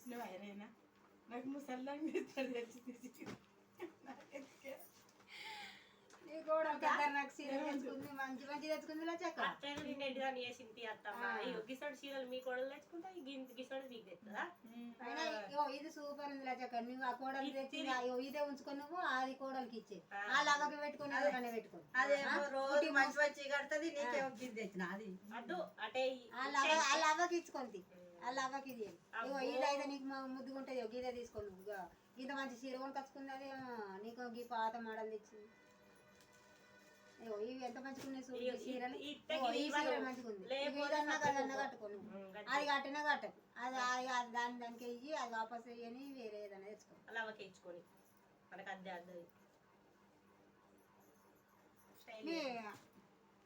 తెచ్చిన వైరేనా నాకు ముసల్లాంగ్ తెచ్చి నీ కూడా నాకు చీరలు తెచ్చుకుంది మంచి మంచి తెచ్చుకుంది చక్క గిసోడు చీరలు మీ కోడలు తెచ్చుకుంటా గిసోడు మీకు తెస్తుందా అయినా ఇది సూపర్ ఉంది చక్క నువ్వు ఆ కోడలు తెచ్చి ఇదే ఉంచుకొని నువ్వు అది కోడలికి ఇచ్చే ఆ లవ్వకి పెట్టుకుని అనే పెట్టుకుని అదేమో రోజు మంచి మంచి కడుతుంది నీకేమో గిద్ద తెచ్చిన అది అటు అంటే ఆ లవ్వకి ఇచ్చుకుంది ఆ లవ్వకి ఇది ఇదైతే నీకు ముద్దుగుంటది గీదే తీసుకోను నువ్వు ఇంత మంచి చీర కొని కచ్చుకుంది అది నీకు గీ పాత మోడల్ తెచ్చింది ఇవి ఎంత మంచిగా ఉన్నాయి చీరలు ఈ చీర మంచిగా ఉంది ఏదన్నా కదన్నా కట్టుకోను అది కట్టినా కట్టకు అది దానికి ఇయ్యి అది వాపస్ అయ్యని వేరే ఏదైనా తెచ్చుకో అలా ఇచ్చుకొని మనకు అద్దె అద్దది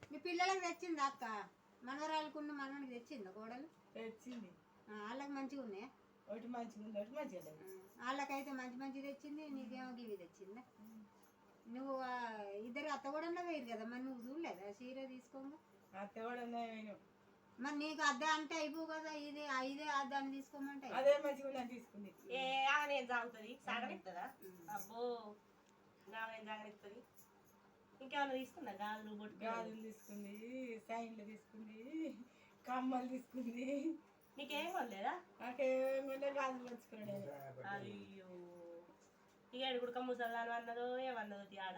మీ పిల్లలకి తెచ్చింది అక్క మనవరాలకున్న మనవనికి తెచ్చిందా కోడలు తెచ్చింది వాళ్ళకి మంచిగా ఉన్నాయా ఒకటి మంచిగా ఉంది ఒకటి మంచిగా లేదు వాళ్ళకైతే మంచి మంచి తెచ్చింది నీకేమో గివి తెచ్చిందా నువ్వు ఇద్దరు అత్త కూడా వేయరు కదా మరి నువ్వు చూడలేదా చీర తీసుకోగా అత్త కూడా మరి నీకు అద్దె అంటే అయిపో కదా ఇదే అద్దె అని తీసుకోమంటే అదే మంచిగా తీసుకుంది నేను సాగుతుంది సాగనిస్తుందా అబ్బో గావేం సాగనిస్తుంది ఇంకేమన్నా తీసుకున్నా గాజులు తీసుకుంది సైన్లు తీసుకుంది కమ్మలు తీసుకుంది నీకేం కొనలేదా నాకేమన్నా గాజులు పంచుకున్నాడు అయ్యో ఇక ఎడుగుడుక ముసల్దాను అన్నదో ఏమన్నదో ఆడ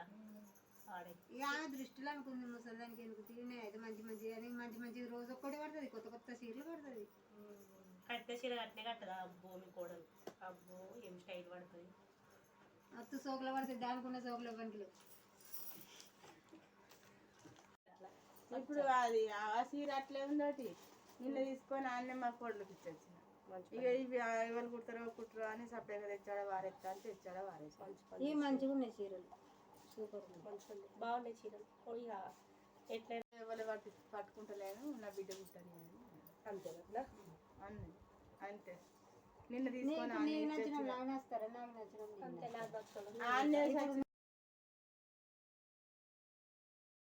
ఆడే ఇక ఆమె దృష్టిలో అనుకుంది ముసల్దానికి ఎందుకు తినే అయితే మంచి మంచి అని మంచి మంచి రోజు ఒక్కటి పడుతుంది కొత్త కొత్త చీరలు పడుతుంది కట్టే చీర కట్టినే కట్టదా అబ్బో మీ కోడలు అబ్బో ఏం స్టైల్ పడుతుంది అత్తు సోకులు పడుతుంది దానికున్న సోకుల బండ్లు ఇప్పుడు అది ఆ చీర అట్లే ఉందటి నిన్న తీసుకొని ఆన్నే మా కోడలకు ఇచ్చొచ్చిన ఇక ఇవి ఎవరు కుట్టరో అని సపరేట్గా తెచ్చాడా వారెత్తా అని తెచ్చాడా వారేసి ఇవి మంచిగా ఉన్నాయి చీరలు సూపర్ మంచిగా బాగున్నాయి చీరలు ఇక ఎట్లయినా ఎవరు పట్టుకుంటలేను నా బిడ్డ కుట్టని అంతే కదా అన్నది అంతే నిన్న తీసుకొని నచ్చిన నాకు నచ్చుతారా నాకు నచ్చిన అంతే నాకు